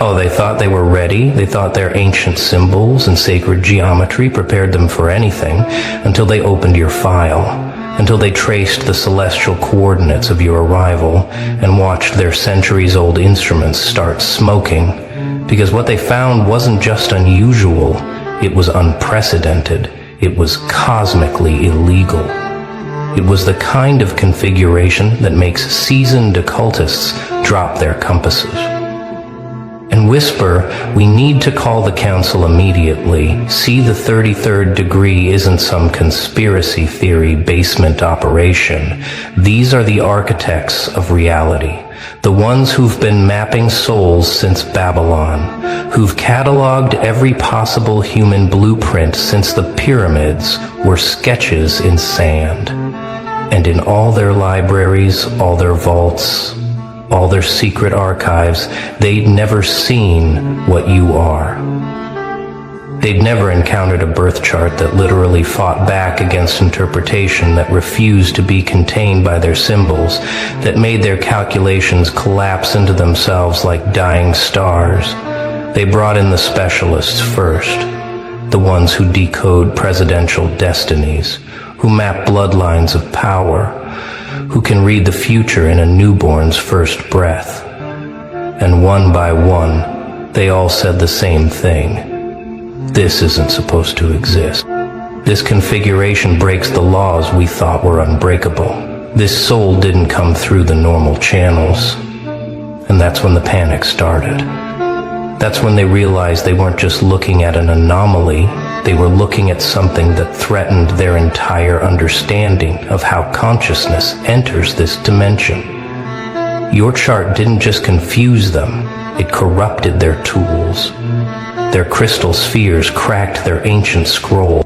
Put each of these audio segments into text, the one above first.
Oh, they thought they were ready. They thought their ancient symbols and sacred geometry prepared them for anything until they opened your file, until they traced the celestial coordinates of your arrival and watched their centuries-old instruments start smoking. Because what they found wasn't just unusual, it was unprecedented. It was cosmically illegal. It was the kind of configuration that makes seasoned occultists drop their compasses and whisper, "We need to call the council immediately. See, the 33rd degree isn't some conspiracy theory basement operation. These are the architects of reality, the ones who've been mapping souls since Babylon, who've cataloged every possible human blueprint since the pyramids were sketches in sand. And in all their libraries, all their vaults, all their secret archives, they'd never seen what you are. They'd never encountered a birth chart that literally fought back against interpretation, that refused to be contained by their symbols, that made their calculations collapse into themselves like dying stars. They brought in the specialists first, the ones who decode presidential destinies, who map bloodlines of power, who can read the future in a newborn's first breath. And one by one, they all said the same thing. This isn't supposed to exist. This configuration breaks the laws we thought were unbreakable. This soul didn't come through the normal channels. And that's when the panic started. That's when they realized they weren't just looking at an anomaly, they were looking at something that threatened their entire understanding of how consciousness enters this dimension. Your chart didn't just confuse them, it corrupted their tools. Their crystal spheres cracked their ancient scroll,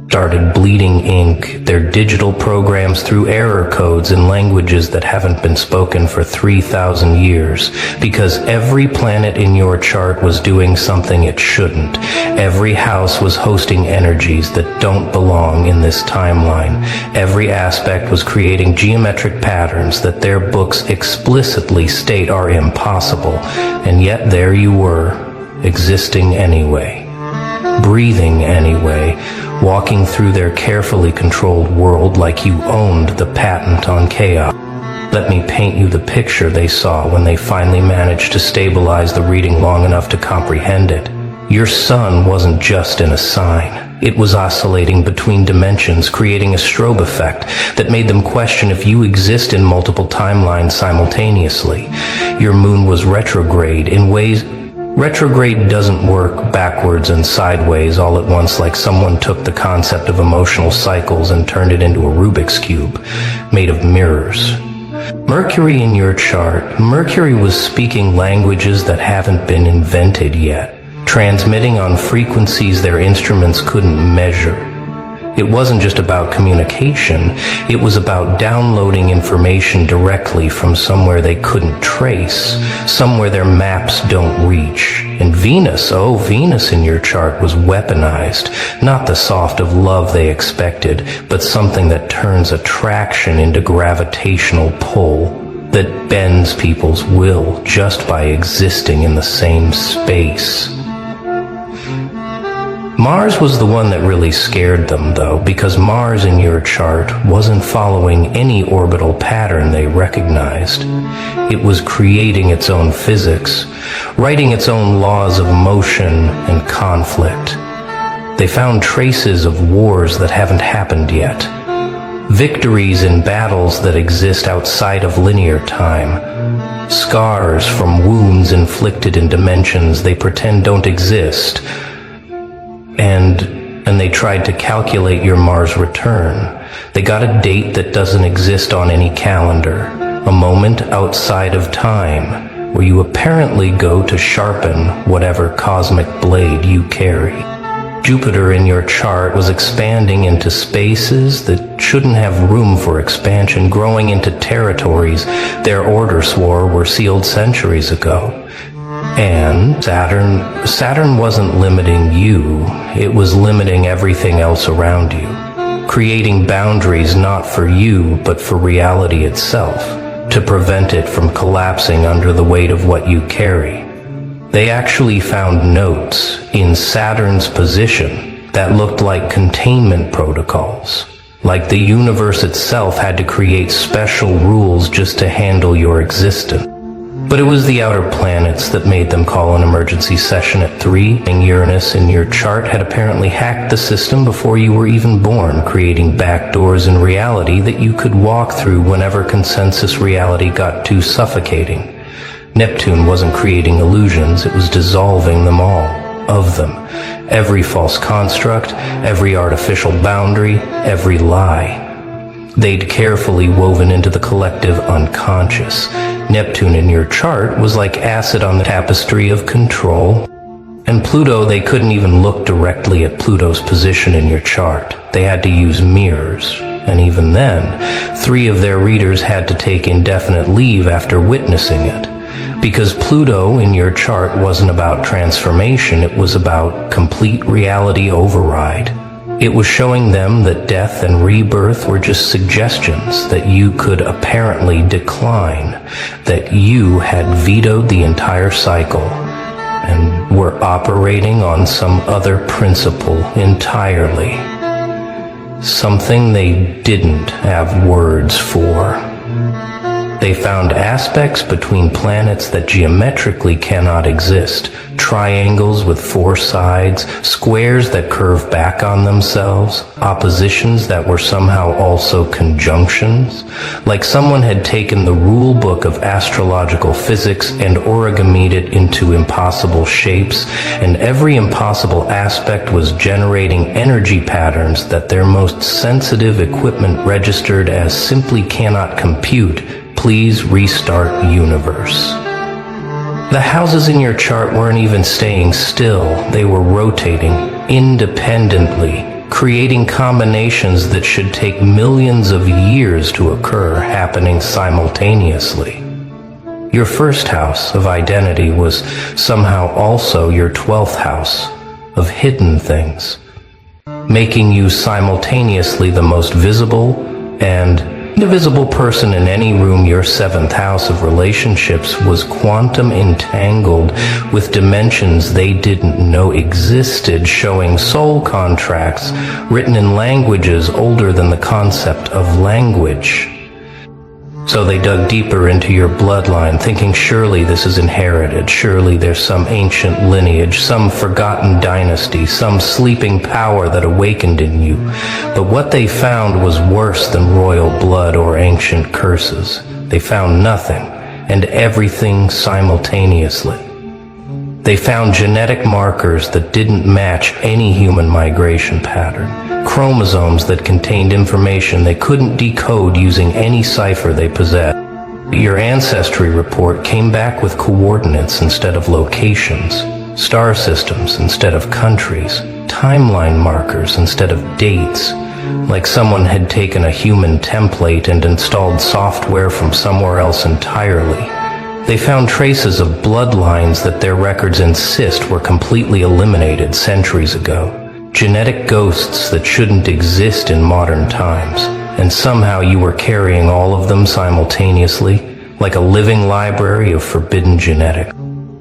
started bleeding ink, their digital programs through error codes in languages that haven't been spoken for 3,000 years, because every planet in your chart was doing something it shouldn't. Every house was hosting energies that don't belong in this timeline. Every aspect was creating geometric patterns that their books explicitly state are impossible, and yet there you were, existing anyway, breathing anyway, walking through their carefully controlled world like you owned the patent on chaos. Let me paint you the picture they saw when they finally managed to stabilize the reading long enough to comprehend it. Your sun wasn't just in a sign. It was oscillating between dimensions, creating a strobe effect that made them question if you exist in multiple timelines simultaneously. Your moon was retrograde in ways. Retrograde doesn't work backwards and sideways all at once, like someone took the concept of emotional cycles and turned it into a Rubik's Cube made of mirrors. Mercury in your chart, Mercury was speaking languages that haven't been invented yet, transmitting on frequencies their instruments couldn't measure. It wasn't just about communication, it was about downloading information directly from somewhere they couldn't trace, somewhere their maps don't reach. And Venus, oh, Venus in your chart was weaponized, not the soft of love they expected, but something that turns attraction into gravitational pull, that bends people's will just by existing in the same space. Mars was the one that really scared them, though, because Mars in your chart wasn't following any orbital pattern they recognized. It was creating its own physics, writing its own laws of motion and conflict. They found traces of wars that haven't happened yet, victories in battles that exist outside of linear time, scars from wounds inflicted in dimensions they pretend don't exist. And they tried to calculate your Mars return. They got a date that doesn't exist on any calendar, a moment outside of time, where you apparently go to sharpen whatever cosmic blade you carry. Jupiter in your chart was expanding into spaces that shouldn't have room for expansion, growing into territories their order swore were sealed centuries ago. And Saturn wasn't limiting you, it was limiting everything else around you, creating boundaries not for you, but for reality itself, to prevent it from collapsing under the weight of what you carry. They actually found notes in Saturn's position that looked like containment protocols, like the universe itself had to create special rules just to handle your existence. But it was the outer planets that made them call an emergency session at 3, and Uranus in your chart had apparently hacked the system before you were even born, creating backdoors in reality that you could walk through whenever consensus reality got too suffocating. Neptune wasn't creating illusions, it was dissolving them all, of them. Every false construct, every artificial boundary, every lie. They'd carefully woven into the collective unconscious. Neptune in your chart was like acid on the tapestry of control. And Pluto, they couldn't even look directly at Pluto's position in your chart. They had to use mirrors. And even then, 3 of their readers had to take indefinite leave after witnessing it. Because Pluto in your chart wasn't about transformation, it was about complete reality override. It was showing them that death and rebirth were just suggestions that you could apparently decline, that you had vetoed the entire cycle and were operating on some other principle entirely. Something they didn't have words for. They found aspects between planets that geometrically cannot exist. Triangles with 4 sides, squares that curve back on themselves, oppositions that were somehow also conjunctions. Like someone had taken the rule book of astrological physics and origamied it into impossible shapes, and every impossible aspect was generating energy patterns that their most sensitive equipment registered as simply cannot compute. Please restart universe. The houses in your chart weren't even staying still. They were rotating independently, creating combinations that should take millions of years to occur, happening simultaneously. Your first house of identity was somehow also your 12th house of hidden things, making you simultaneously the most visible and indivisible person in any room. Your 7th house of relationships was quantum entangled with dimensions they didn't know existed, showing soul contracts written in languages older than the concept of language. So they dug deeper into your bloodline, thinking surely this is inherited, surely there's some ancient lineage, some forgotten dynasty, some sleeping power that awakened in you. But what they found was worse than royal blood or ancient curses. They found nothing and everything simultaneously. They found genetic markers that didn't match any human migration pattern, chromosomes that contained information they couldn't decode using any cipher they possessed. Your ancestry report came back with coordinates instead of locations, star systems instead of countries, timeline markers instead of dates, like someone had taken a human template and installed software from somewhere else entirely. They found traces of bloodlines that their records insist were completely eliminated centuries ago. Genetic ghosts that shouldn't exist in modern times. And somehow you were carrying all of them simultaneously, like a living library of forbidden genetics.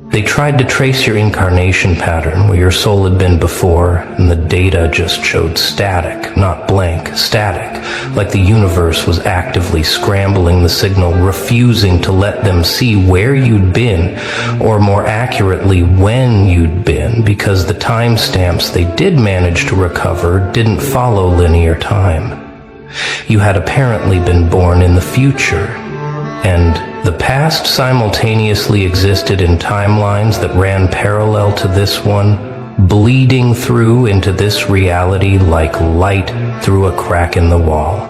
They tried to trace your incarnation pattern where your soul had been before, and the data just showed static, not blank, static, like the universe was actively scrambling the signal, refusing to let them see where you'd been, or more accurately, when you'd been, because the timestamps they did manage to recover didn't follow linear time. You had apparently been born in the future, and the past simultaneously existed in timelines that ran parallel to this one, bleeding through into this reality like light through a crack in the wall.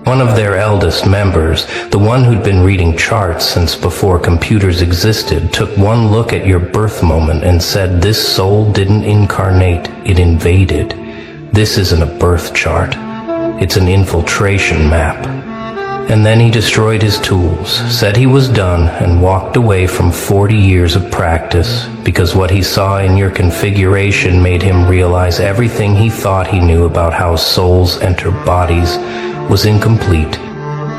One of their eldest members, the one who'd been reading charts since before computers existed, took one look at your birth moment and said, "This soul didn't incarnate, it invaded. This isn't a birth chart. It's an infiltration map." And then he destroyed his tools, said he was done, and walked away from 40 years of practice, because what he saw in your configuration made him realize everything he thought he knew about how souls enter bodies was incomplete.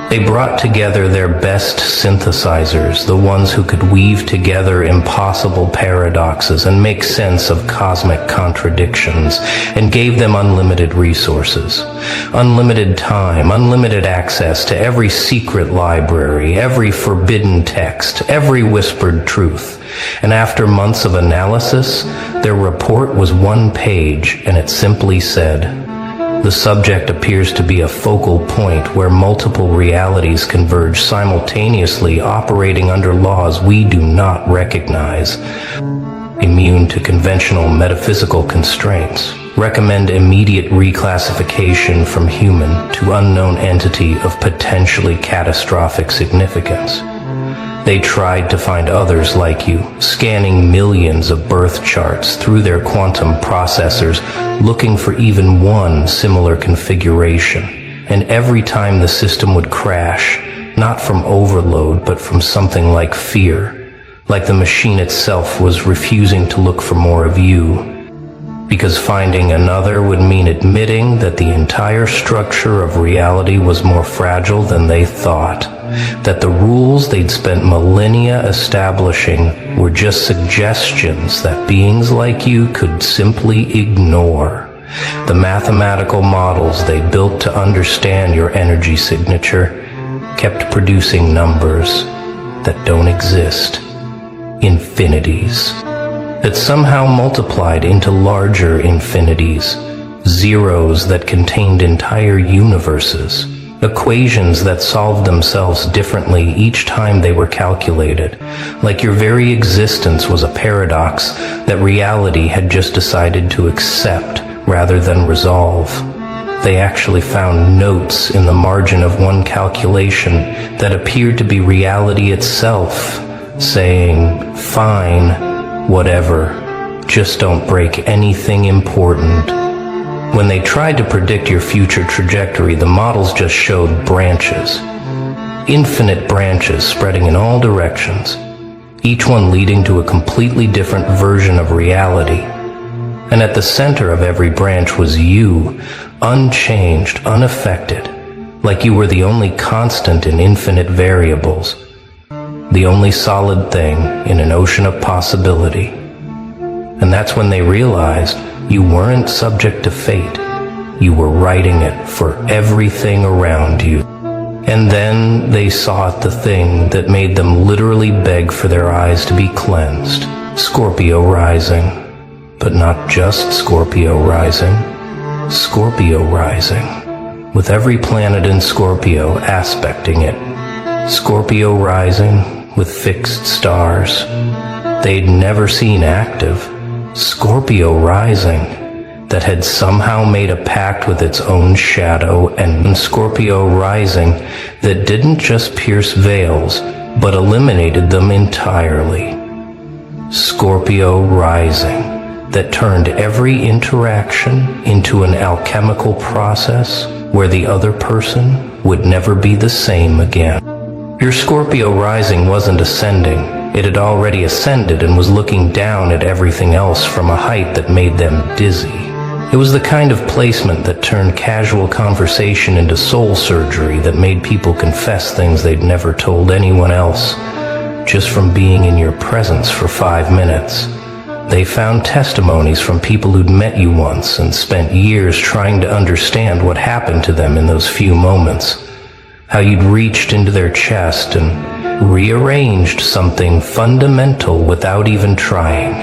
They brought together their best synthesizers, the ones who could weave together impossible paradoxes and make sense of cosmic contradictions, and gave them unlimited resources, unlimited time, unlimited access to every secret library, every forbidden text, every whispered truth. And after months of analysis, their report was one page, and it simply said, "The subject appears to be a focal point where multiple realities converge simultaneously, operating under laws we do not recognize. Immune to conventional metaphysical constraints. Recommend immediate reclassification from human to unknown entity of potentially catastrophic significance." They tried to find others like you, scanning millions of birth charts through their quantum processors, looking for even one similar configuration. And every time the system would crash, not from overload, but from something like fear, like the machine itself was refusing to look for more of you. Because finding another would mean admitting that the entire structure of reality was more fragile than they thought, that the rules they'd spent millennia establishing were just suggestions that beings like you could simply ignore. The mathematical models they built to understand your energy signature kept producing numbers that don't exist, infinities, that somehow multiplied into larger infinities, zeros that contained entire universes, equations that solved themselves differently each time they were calculated, like your very existence was a paradox that reality had just decided to accept rather than resolve. They actually found notes in the margin of one calculation that appeared to be reality itself, saying, "Fine, whatever, just don't break anything important." When they tried to predict your future trajectory, the models just showed branches. Infinite branches spreading in all directions, each one leading to a completely different version of reality. And at the center of every branch was you, unchanged, unaffected, like you were the only constant in infinite variables, the only solid thing in an ocean of possibility. And that's when they realized you weren't subject to fate. You were writing it for everything around you. And then they sought the thing that made them literally beg for their eyes to be cleansed. Scorpio rising. But not just Scorpio rising. Scorpio rising. With every planet in Scorpio aspecting it. Scorpio rising with fixed stars they'd never seen active. Scorpio rising that had somehow made a pact with its own shadow, and Scorpio rising that didn't just pierce veils, but eliminated them entirely. Scorpio rising that turned every interaction into an alchemical process where the other person would never be the same again. Your Scorpio rising wasn't ascending. It had already ascended and was looking down at everything else from a height that made them dizzy. It was the kind of placement that turned casual conversation into soul surgery, that made people confess things they'd never told anyone else, just from being in your presence for 5 minutes. They found testimonies from people who'd met you once and spent years trying to understand what happened to them in those few moments. How you'd reached into their chest and rearranged something fundamental without even trying.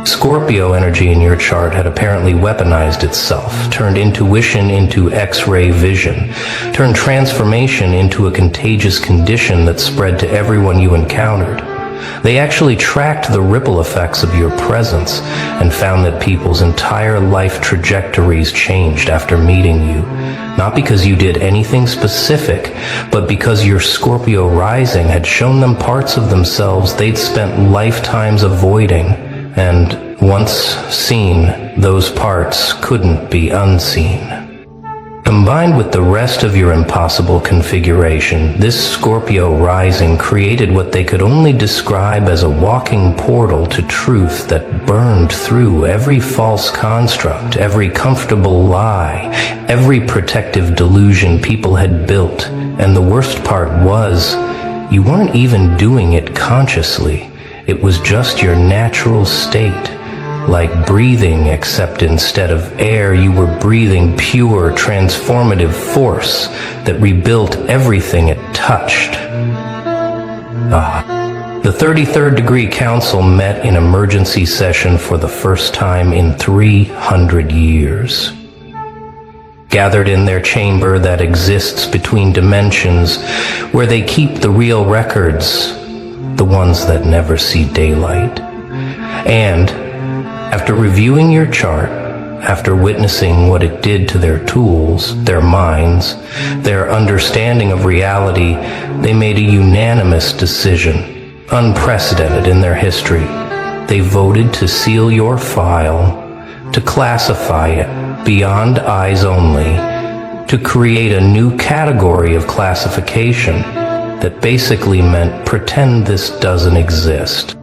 Scorpio energy in your chart had apparently weaponized itself, turned intuition into X-ray vision, turned transformation into a contagious condition that spread to everyone you encountered. They actually tracked the ripple effects of your presence and found that people's entire life trajectories changed after meeting you, not because you did anything specific, but because your Scorpio rising had shown them parts of themselves they'd spent lifetimes avoiding, and once seen, those parts couldn't be unseen. Combined with the rest of your impossible configuration, this Scorpio rising created what they could only describe as a walking portal to truth that burned through every false construct, every comfortable lie, every protective delusion people had built. And the worst part was, you weren't even doing it consciously. It was just your natural state. Like breathing, except instead of air, you were breathing pure, transformative force that rebuilt everything it touched. The 33rd Degree Council met in emergency session for the first time in 300 years. Gathered in their chamber that exists between dimensions, where they keep the real records, the ones that never see daylight. And after reviewing your chart, after witnessing what it did to their tools, their minds, their understanding of reality, they made a unanimous decision, unprecedented in their history. They voted to seal your file, to classify it beyond eyes only, to create a new category of classification that basically meant pretend this doesn't exist.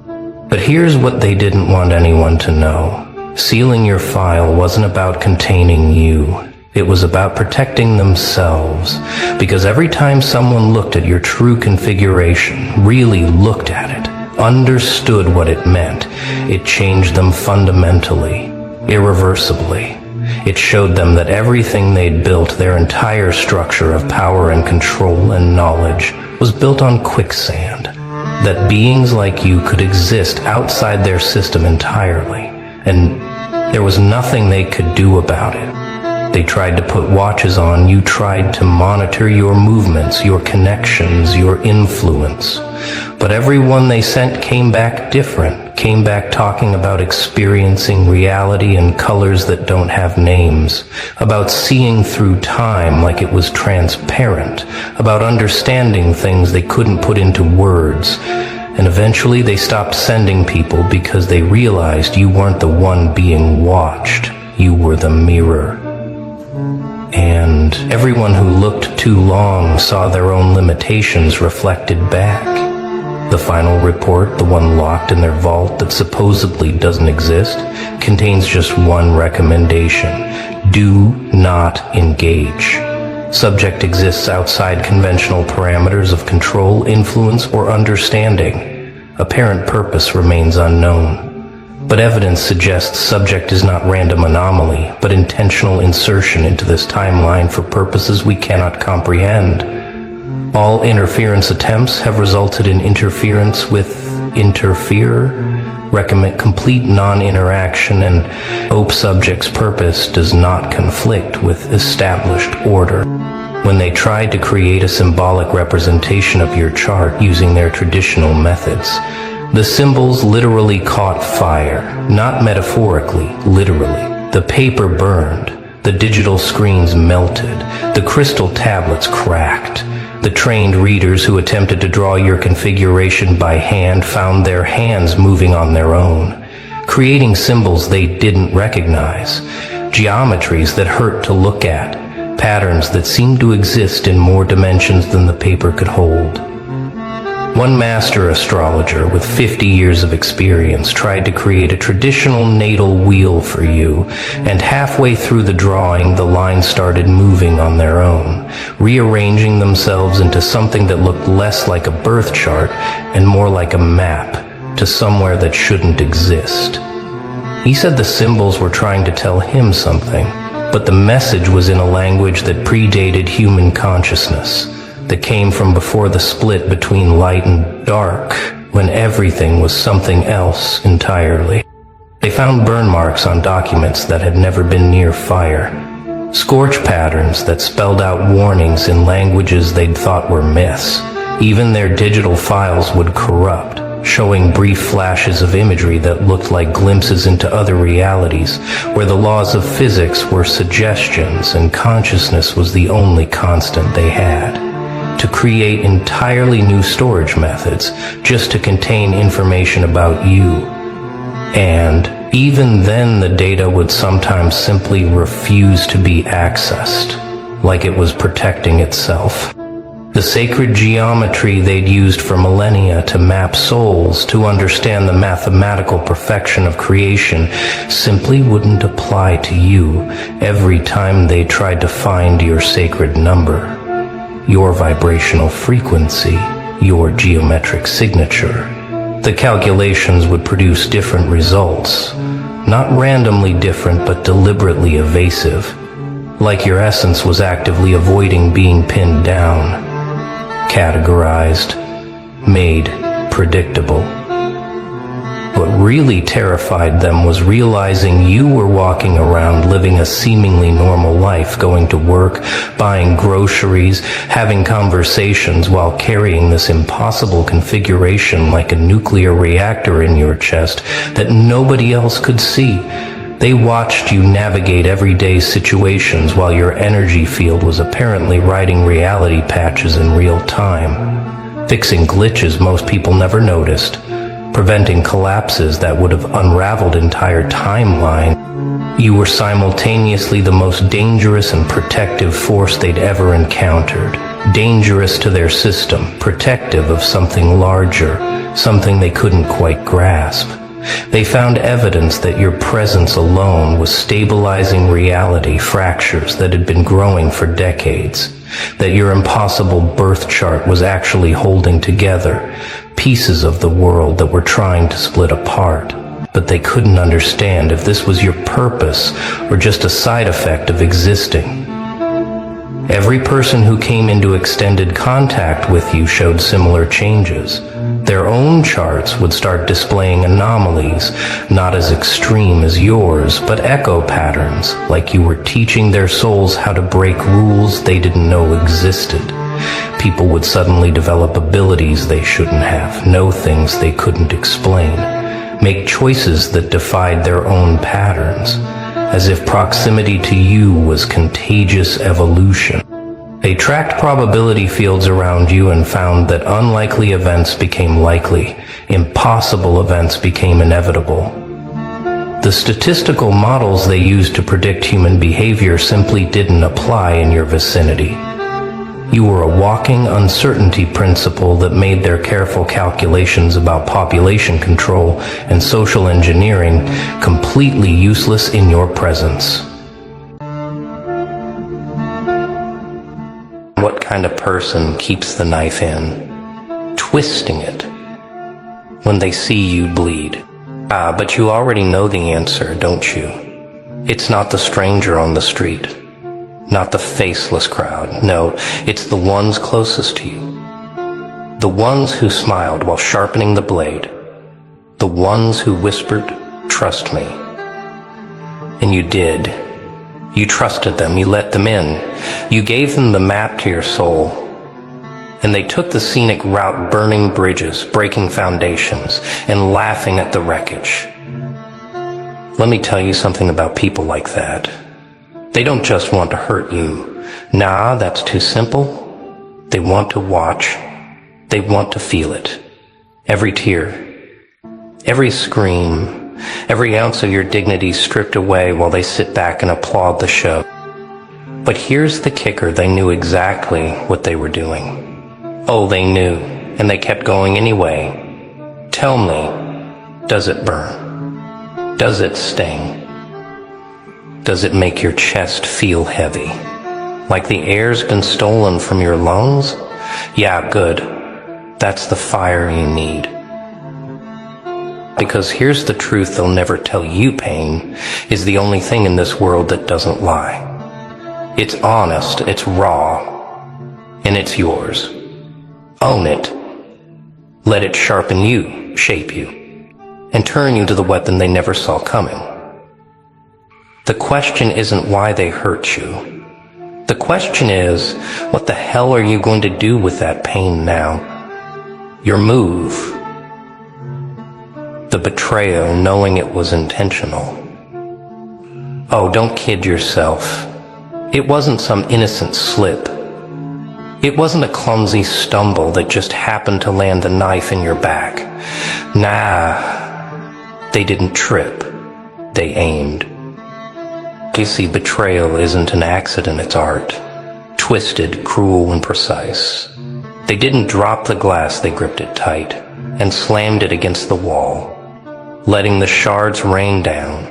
But here's what they didn't want anyone to know. Sealing your file wasn't about containing you. It was about protecting themselves. Because every time someone looked at your true configuration, really looked at it, understood what it meant, it changed them fundamentally, irreversibly. It showed them that everything they'd built, their entire structure of power and control and knowledge, was built on quicksand. That beings like you could exist outside their system entirely, and there was nothing they could do about it. They tried to put watches on you, tried to monitor your movements, your connections, your influence. But everyone they sent came back different, came back talking about experiencing reality in colors that don't have names, about seeing through time like it was transparent, about understanding things they couldn't put into words. And eventually they stopped sending people because they realized you weren't the one being watched, you were the mirror. And everyone who looked too long saw their own limitations reflected back. The final report, the one locked in their vault that supposedly doesn't exist, contains just one recommendation. Do not engage. Subject exists outside conventional parameters of control, influence, or understanding. Apparent purpose remains unknown. But evidence suggests subject is not random anomaly, but intentional insertion into this timeline for purposes we cannot comprehend. All interference attempts have resulted in interference with interferer. Recommend complete non-interaction and hope subject's purpose does not conflict with established order. When they tried to create a symbolic representation of your chart using their traditional methods, the symbols literally caught fire, not metaphorically, literally. The paper burned, the digital screens melted, the crystal tablets cracked. The trained readers who attempted to draw your configuration by hand found their hands moving on their own, creating symbols they didn't recognize, geometries that hurt to look at, patterns that seemed to exist in more dimensions than the paper could hold. One master astrologer with 50 years of experience tried to create a traditional natal wheel for you, and halfway through the drawing the lines started moving on their own, rearranging themselves into something that looked less like a birth chart and more like a map to somewhere that shouldn't exist. He said the symbols were trying to tell him something, but the message was in a language that predated human consciousness, that came from before the split between light and dark, when everything was something else entirely. They found burn marks on documents that had never been near fire, scorch patterns that spelled out warnings in languages they'd thought were myths. Even their digital files would corrupt, showing brief flashes of imagery that looked like glimpses into other realities, where the laws of physics were suggestions and consciousness was the only constant they had. To create entirely new storage methods just to contain information about you. And even then the data would sometimes simply refuse to be accessed. like it was protecting itself. The sacred geometry they'd used for millennia to map souls, to understand the mathematical perfection of creation, simply wouldn't apply to you every time they tried to find your sacred number, your vibrational frequency, your geometric signature. The calculations would produce different results, not randomly different but deliberately evasive, like your essence was actively avoiding being pinned down, categorized, made predictable. What really terrified them was realizing you were walking around living a seemingly normal life, going to work, buying groceries, having conversations while carrying this impossible configuration like a nuclear reactor in your chest that nobody else could see. They watched you navigate everyday situations while your energy field was apparently writing reality patches in real time, fixing glitches most people never noticed, preventing collapses that would have unraveled entire timelines. You were simultaneously the most dangerous and protective force they'd ever encountered. Dangerous to their system, protective of something larger, something they couldn't quite grasp. They found evidence that your presence alone was stabilizing reality fractures that had been growing for decades, that your impossible birth chart was actually holding together pieces of the world that were trying to split apart. But they couldn't understand if this was your purpose or just a side effect of existing. Every person who came into extended contact with you showed similar changes. Their own charts would start displaying anomalies, not as extreme as yours, but echo patterns, like you were teaching their souls how to break rules they didn't know existed. People would suddenly develop abilities they shouldn't have, know things they couldn't explain, make choices that defied their own patterns, as if proximity to you was contagious evolution. They tracked probability fields around you and found that unlikely events became likely, impossible events became inevitable. The statistical models they used to predict human behavior simply didn't apply in your vicinity. You were a walking uncertainty principle that made their careful calculations about population control and social engineering completely useless in your presence. What kind of person keeps the knife in, twisting it, when they see you bleed? But you already know the answer, don't you? It's not the stranger on the street, not the faceless crowd. No, it's the ones closest to you. The ones who smiled while sharpening the blade. The ones who whispered, "Trust me." And you did. You trusted them, you let them in. You gave them the map to your soul. And they took the scenic route, burning bridges, breaking foundations, and laughing at the wreckage. Let me tell you something about people like that. They don't just want to hurt you. Nah, that's too simple. They want to watch. They want to feel it. Every tear, every scream, every ounce of your dignity stripped away while they sit back and applaud the show. But here's the kicker, they knew exactly what they were doing. Oh, they knew, and they kept going anyway. Tell me, does it burn? Does it sting? Does it make your chest feel heavy? Like the air's been stolen from your lungs? Yeah, good. That's the fire you need. Because here's the truth they'll never tell you: pain is the only thing in this world that doesn't lie. It's honest, it's raw, and it's yours. Own it. Let it sharpen you, shape you, and turn you to the weapon they never saw coming. The question isn't why they hurt you. The question is, what the hell are you going to do with that pain now? Your move. The betrayal, knowing it was intentional. Oh, don't kid yourself. It wasn't some innocent slip. It wasn't a clumsy stumble that just happened to land the knife in your back. Nah, they didn't trip. They aimed. You see, betrayal isn't an accident, it's art. twisted, cruel, and precise. They didn't drop the glass, they gripped it tight and slammed it against the wall, letting the shards rain down,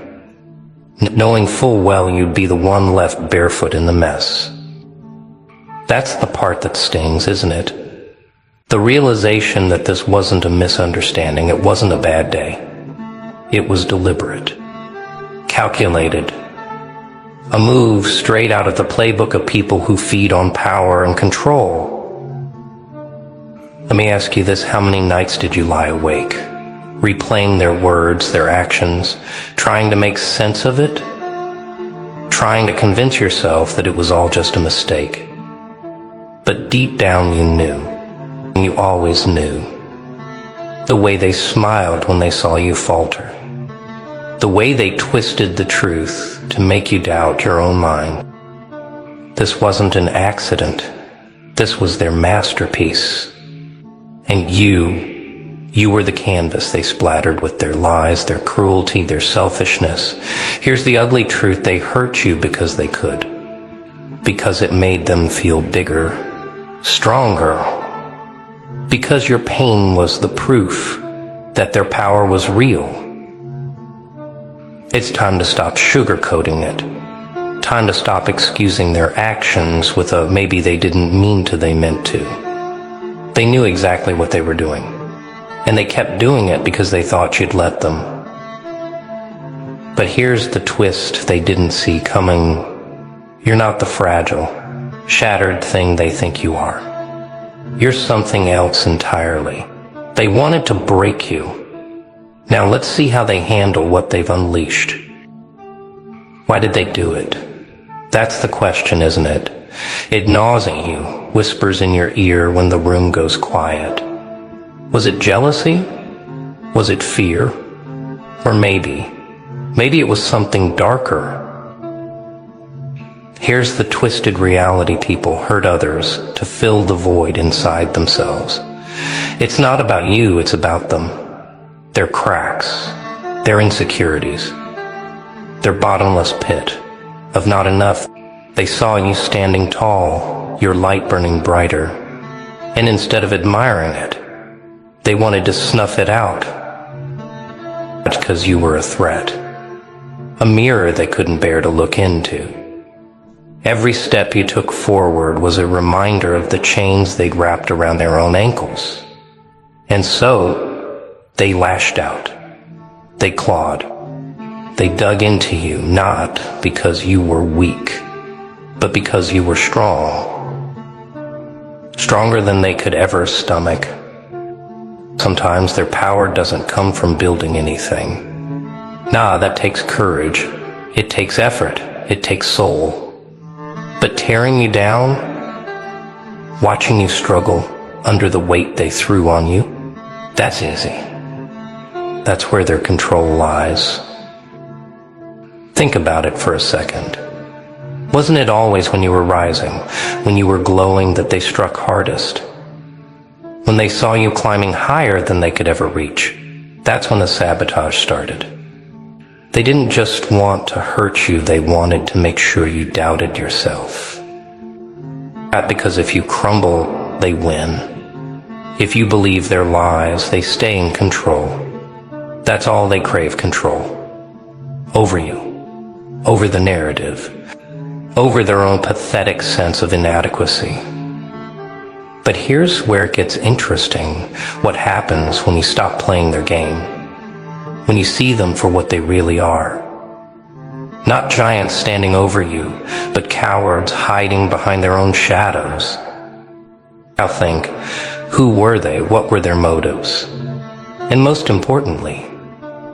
knowing full well you'd be the one left barefoot in the mess. That's the part that stings, isn't it? The realization that this wasn't a misunderstanding, it wasn't a bad day. It was deliberate, calculated, a move straight out of the playbook of people who feed on power and control. Let me ask you this, how many nights did you lie awake, replaying their words, their actions, trying to make sense of it, trying to convince yourself that it was all just a mistake? But deep down you knew. You always knew. The way they smiled when they saw you falter. The way they twisted the truth to make you doubt your own mind. This wasn't an accident. This was their masterpiece. And you were the canvas they splattered with their lies, their cruelty, their selfishness. Here's the ugly truth, they hurt you because they could. Because it made them feel bigger, stronger. Because your pain was the proof that their power was real. It's time to stop sugarcoating it. Time to stop excusing their actions with a maybe they didn't mean to, they meant to. They knew exactly what they were doing, and they kept doing it because they thought you'd let them. But here's the twist they didn't see coming. You're not the fragile, shattered thing they think you are. You're something else entirely. They wanted to break you. Now let's see how they handle what they've unleashed. Why did they do it? That's the question, isn't it? It gnaws at you, whispers in your ear when the room goes quiet. Was it jealousy? Was it fear? Or maybe it was something darker. Here's the twisted reality: people hurt others to fill the void inside themselves. It's not about you, it's about them. Their cracks, their insecurities, their bottomless pit of not enough. They saw you standing tall, your light burning brighter, and instead of admiring it, they wanted to snuff it out. Because you were a threat, a mirror they couldn't bear to look into. Every step you took forward was a reminder of the chains they'd wrapped around their own ankles. And so, they lashed out. They clawed. They dug into you, not because you were weak, but because you were strong. Stronger than they could ever stomach. Sometimes their power doesn't come from building anything. Nah, that takes courage. It takes effort. It takes soul. But tearing you down, watching you struggle under the weight they threw on you, that's easy. That's where their control lies. Think about it for a second. Wasn't it always when you were rising, when you were glowing, that they struck hardest? When they saw you climbing higher than they could ever reach, that's when the sabotage started. They didn't just want to hurt you, they wanted to make sure you doubted yourself. Not because if you crumble, they win. If you believe their lies, they stay in control. That's all they crave: control. Over you. Over the narrative. Over their own pathetic sense of inadequacy. But here's where it gets interesting: what happens when you stop playing their game. When you see them for what they really are. Not giants standing over you, but cowards hiding behind their own shadows. Now think, who were they? What were their motives? And most importantly,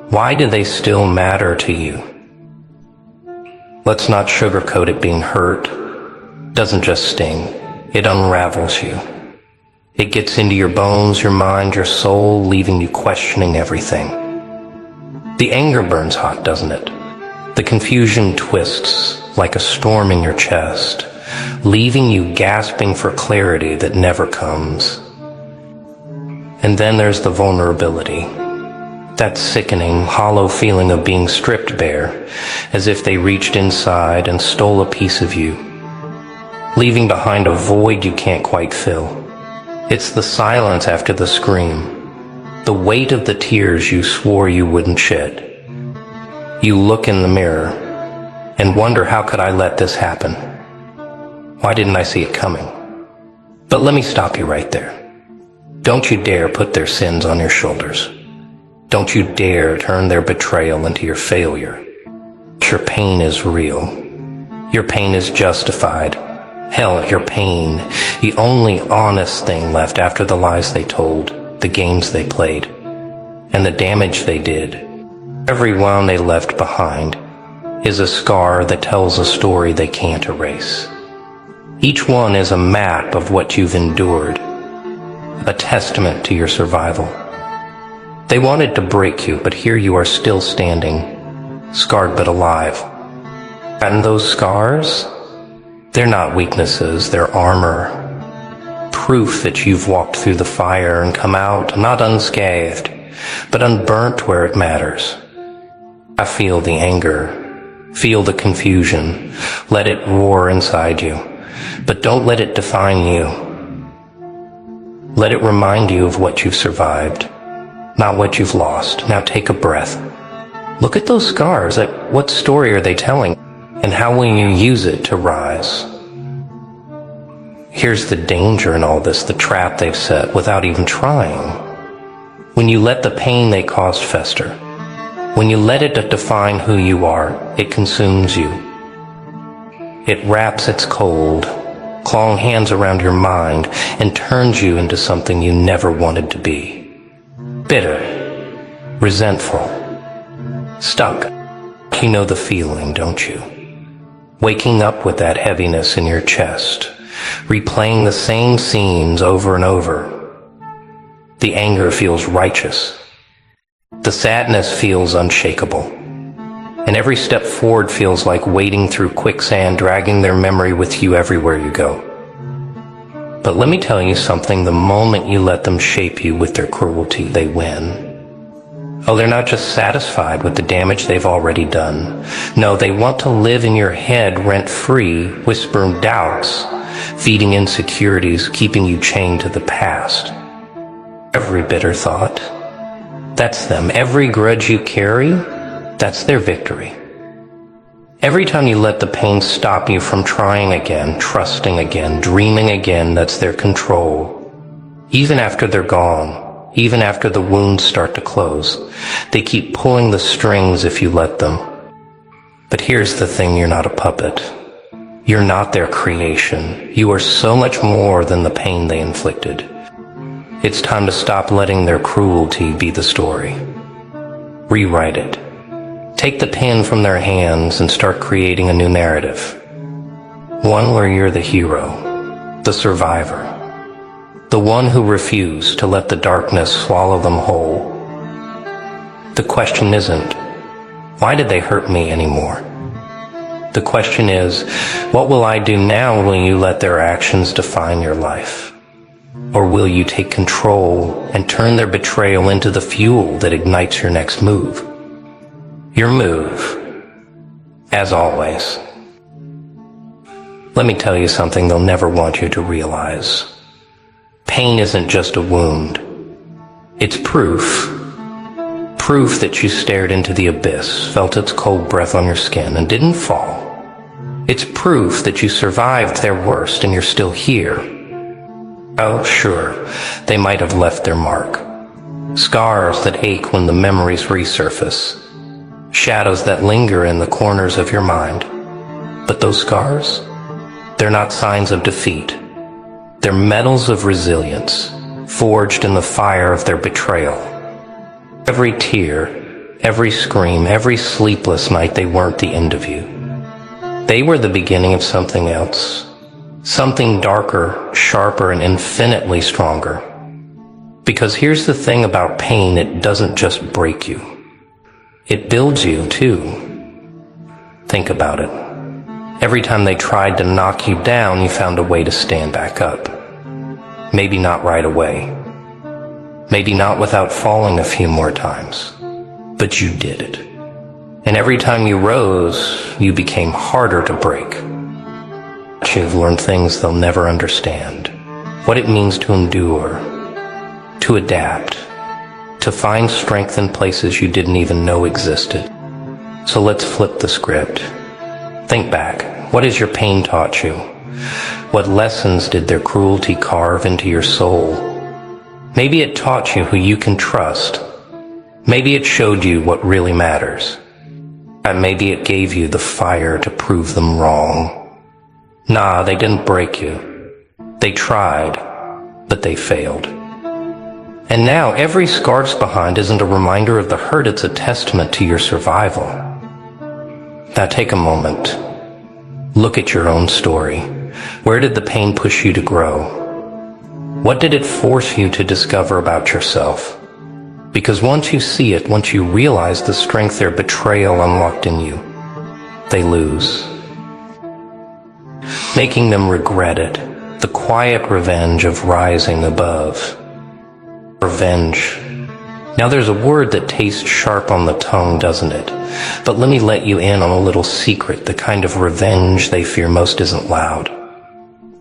why do they still matter to you? Let's not sugarcoat it. Being hurt doesn't just sting, it unravels you. It gets into your bones, your mind, your soul, leaving you questioning everything. The anger burns hot, doesn't it? The confusion twists like a storm in your chest, leaving you gasping for clarity that never comes. And then there's the vulnerability. That sickening, hollow feeling of being stripped bare, as if they reached inside and stole a piece of you. leaving behind a void you can't quite fill. It's the silence after the scream, the weight of the tears you swore you wouldn't shed. You look in the mirror and wonder, how could I let this happen? Why didn't I see it coming? But let me stop you right there. Don't you dare put their sins on your shoulders. Don't you dare turn their betrayal into your failure. Your pain is real. Your pain is justified. Hell, your pain, the only honest thing left after the lies they told, the games they played, and the damage they did. Every wound they left behind is a scar that tells a story they can't erase. Each one is a map of what you've endured, a testament to your survival. They wanted to break you, but here you are still standing, scarred but alive. And those scars, they're not weaknesses, they're armor. Proof that you've walked through the fire and come out not unscathed, but unburnt where it matters. I feel the anger, feel the confusion, let it roar inside you, but don't let it define you. Let it remind you of what you've survived, not what you've lost. Now take a breath. Look at those scars. What story are they telling? And how will you use it to rise? Here's the danger in all this, the trap they've set without even trying. When you let the pain they caused fester, when you let it define who you are, it consumes you. It wraps its cold, clawing hands around your mind and turns you into something you never wanted to be. Bitter, resentful, stuck. You know the feeling, don't you? Waking up with that heaviness in your chest, replaying the same scenes over and over. The anger feels righteous. The sadness feels unshakable. And every step forward feels like wading through quicksand, dragging their memory with you everywhere you go. But let me tell you something, the moment you let them shape you with their cruelty, they win. Oh, they're not just satisfied with the damage they've already done. No, they want to live in your head rent-free, whispering doubts, feeding insecurities, keeping you chained to the past. Every bitter thought, that's them. Every grudge you carry, that's their victory. Every time you let the pain stop you from trying again, trusting again, dreaming again, that's their control. Even after they're gone, even after the wounds start to close, they keep pulling the strings if you let them. But here's the thing, you're not a puppet. You're not their creation. You are so much more than the pain they inflicted. It's time to stop letting their cruelty be the story. Rewrite it. Take the pen from their hands and start creating a new narrative. One where you're the hero, the survivor, the one who refused to let the darkness swallow them whole. The question isn't, why did they hurt me anymore? The question is, what will I do now when you let their actions define your life? Or will you take control and turn their betrayal into the fuel that ignites your next move? Your move, as always. Let me tell you something they'll never want you to realize. Pain isn't just a wound. It's proof. Proof that you stared into the abyss, felt its cold breath on your skin, and didn't fall. It's proof that you survived their worst and you're still here. Oh, sure, they might have left their mark. Scars that ache when the memories resurface. Shadows that linger in the corners of your mind. But those scars, they're not signs of defeat. They're medals of resilience, forged in the fire of their betrayal. Every tear, every scream, every sleepless night, they weren't the end of you. They were the beginning of something else. Something darker, sharper, and infinitely stronger. Because here's the thing about pain, it doesn't just break you. It builds you, too. Think about it. Every time they tried to knock you down, you found a way to stand back up. Maybe not right away. Maybe not without falling a few more times. But you did it. And every time you rose, you became harder to break. watch you've learned things they'll never understand. What it means to endure, to adapt, to find strength in places you didn't even know existed. So let's flip the script. Think back. What has your pain taught you? What lessons did their cruelty carve into your soul? Maybe it taught you who you can trust. Maybe it showed you what really matters. And maybe it gave you the fire to prove them wrong. Nah, they didn't break you. They tried, but they failed. And now every scar's behind isn't a reminder of the hurt, it's a testament to your survival. Now take a moment. Look at your own story. Where did the pain push you to grow? What did it force you to discover about yourself? Because once you see it, once you realize the strength their betrayal unlocked in you, they lose. Making them regret it, the quiet revenge of rising above. Revenge. Now there's a word that tastes sharp on the tongue, doesn't it? But let me let you in on a little secret. The kind of revenge they fear most isn't loud.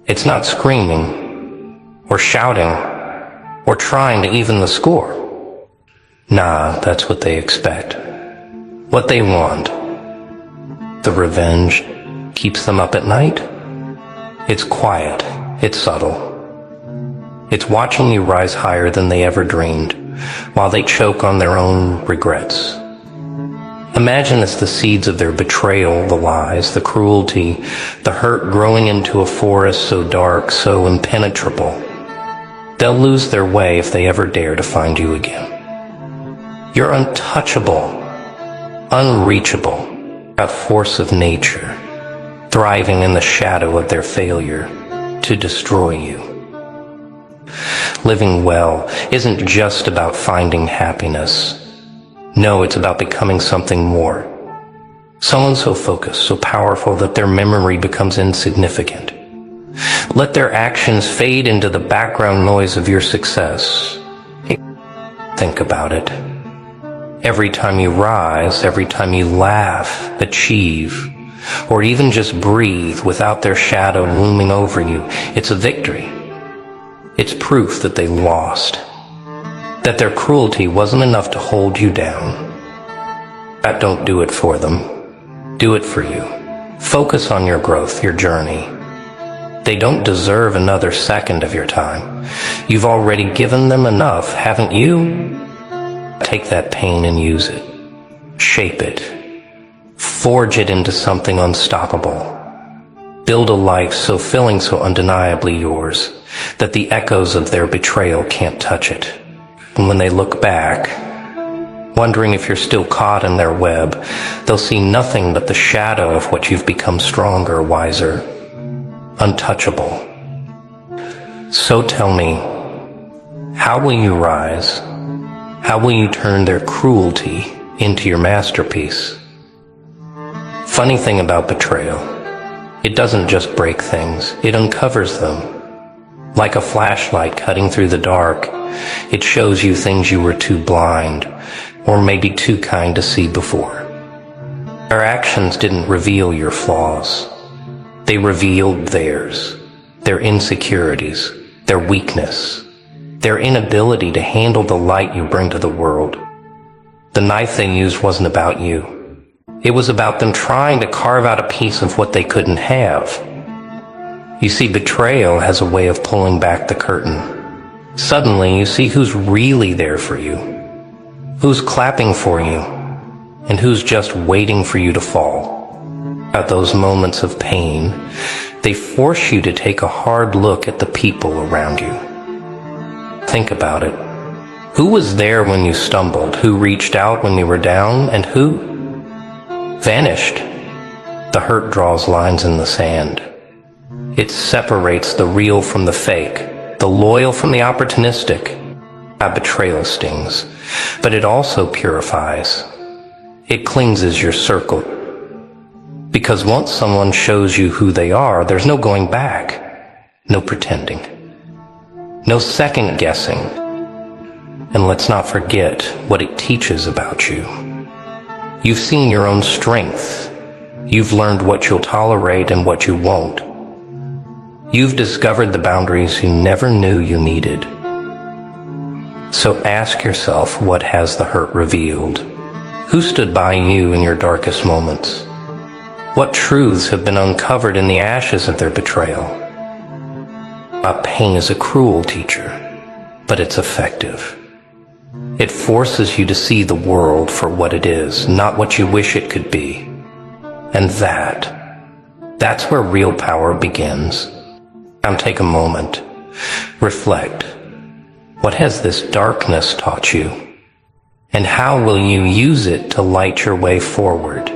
It's not screaming, or shouting, or trying to even the score. Nah, that's what they expect. What they want. The revenge keeps them up at night. It's quiet. It's subtle. It's watching you rise higher than they ever dreamed, while they choke on their own regrets. Imagine it's the seeds of their betrayal, the lies, the cruelty, the hurt growing into a forest so dark, so impenetrable. They'll lose their way if they ever dare to find you again. You're untouchable, unreachable, a force of nature, thriving in the shadow of their failure to destroy you. Living well isn't just about finding happiness. No, it's about becoming something more. Someone so focused, so powerful that their memory becomes insignificant. Let their actions fade into the background noise of your success. Think about it. Every time you rise, every time you laugh, achieve, or even just breathe without their shadow looming over you, it's a victory. It's proof that they lost, that their cruelty wasn't enough to hold you down. That don't do it for them. Do it for you. Focus on your growth, your journey. They don't deserve another second of your time. You've already given them enough, haven't you? Take that pain and use it. Shape it. Forge it into something unstoppable. Build a life so filling, so undeniably yours, that the echoes of their betrayal can't touch it. And when they look back, wondering if you're still caught in their web, they'll see nothing but the shadow of what you've become stronger, wiser, untouchable. So tell me, how will you rise? How will you turn their cruelty into your masterpiece? Funny thing about betrayal, it doesn't just break things, it uncovers them. Like a flashlight cutting through the dark, it shows you things you were too blind, or maybe too kind to see before. Their actions didn't reveal your flaws. They revealed theirs, their insecurities, their weakness, their inability to handle the light you bring to the world. The knife they used wasn't about you. It was about them trying to carve out a piece of what they couldn't have. You see, betrayal has a way of pulling back the curtain. Suddenly, you see who's really there for you, who's clapping for you, and who's just waiting for you to fall. At those moments of pain, they force you to take a hard look at the people around you. Think about it. Who was there when you stumbled? Who reached out when you were down? And who vanished? The hurt draws lines in the sand. It separates the real from the fake, the loyal from the opportunistic. A betrayal stings, but it also purifies. It cleanses your circle. Because once someone shows you who they are, there's no going back, no pretending, no second guessing. And let's not forget what it teaches about you. You've seen your own strength. You've learned what you'll tolerate and what you won't. You've discovered the boundaries you never knew you needed. So ask yourself, what has the hurt revealed? Who stood by you in your darkest moments? What truths have been uncovered in the ashes of their betrayal? Pain is a cruel teacher, but it's effective. It forces you to see the world for what it is, not what you wish it could be. And that's where real power begins. Now take a moment. Reflect. What has this darkness taught you? And how will you use it to light your way forward?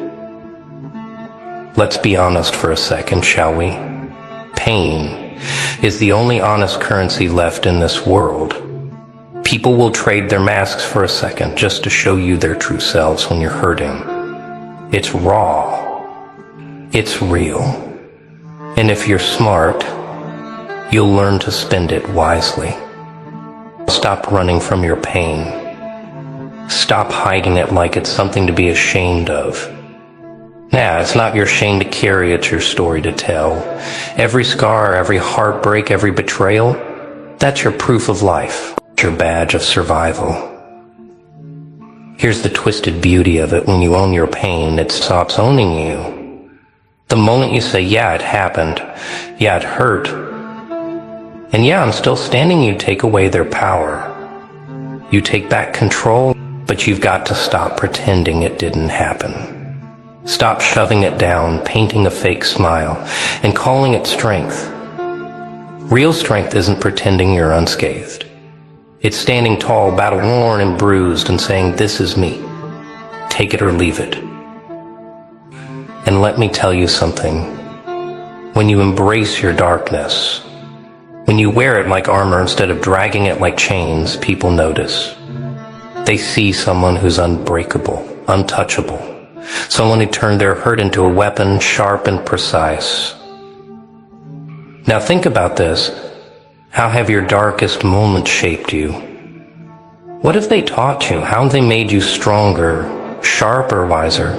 Let's be honest for a second, shall we? Pain is the only honest currency left in this world. People will trade their masks for a second just to show you their true selves when you're hurting. It's raw. It's real. And if you're smart, you'll learn to spend it wisely. Stop running from your pain. Stop hiding it like it's something to be ashamed of. Nah, it's not your shame to carry, it's your story to tell. Every scar, every heartbreak, every betrayal, that's your proof of life. It's your badge of survival. Here's the twisted beauty of it: when you own your pain, it stops owning you. The moment you say, yeah, it happened, yeah, it hurt, and yeah, I'm still standing, you take away their power. You take back control, but you've got to stop pretending it didn't happen. Stop shoving it down, painting a fake smile, and calling it strength. Real strength isn't pretending you're unscathed. It's standing tall, battle-worn and bruised, and saying, this is me. Take it or leave it. And let me tell you something. When you embrace your darkness, when you wear it like armor instead of dragging it like chains, people notice. They see someone who's unbreakable, untouchable. Someone who turned their hurt into a weapon, sharp and precise. Now think about this. How have your darkest moments shaped you? What have they taught you? How have they made you stronger, sharper, wiser?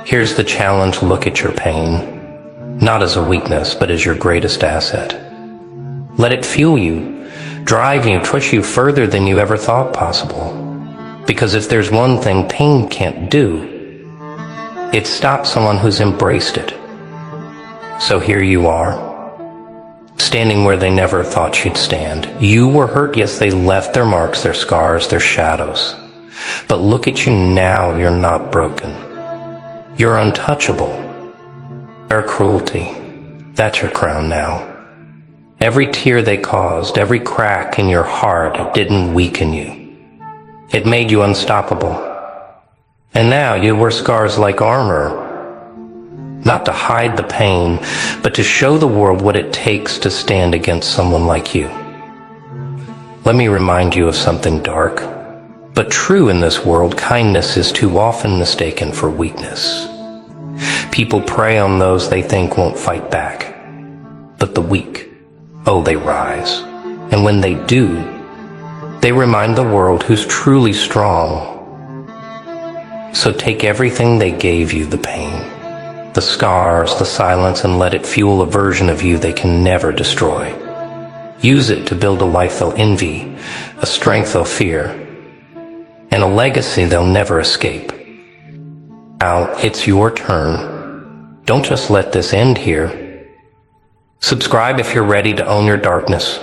Here's the challenge: look at your pain, not as a weakness, but as your greatest asset. Let it fuel you, drive you, push you further than you ever thought possible. Because if there's one thing pain can't do, it stops someone who's embraced it. So here you are, standing where they never thought you'd stand. You were hurt, yes, they left their marks, their scars, their shadows. But look at you now, you're not broken. You're untouchable. Their cruelty, that's your crown now. Every tear they caused, every crack in your heart didn't weaken you. It made you unstoppable. And now you wear scars like armor, not to hide the pain, but to show the world what it takes to stand against someone like you. Let me remind you of something dark, but true in this world. Kindness is too often mistaken for weakness. People prey on those they think won't fight back. But the weak, oh, they rise. And when they do, they remind the world who's truly strong. So take everything they gave you, the pain, the scars, the silence, and let it fuel a version of you they can never destroy. Use it to build a life they'll envy, a strength they'll fear, and a legacy they'll never escape. Now, it's your turn. Don't just let this end here. Subscribe if you're ready to own your darkness.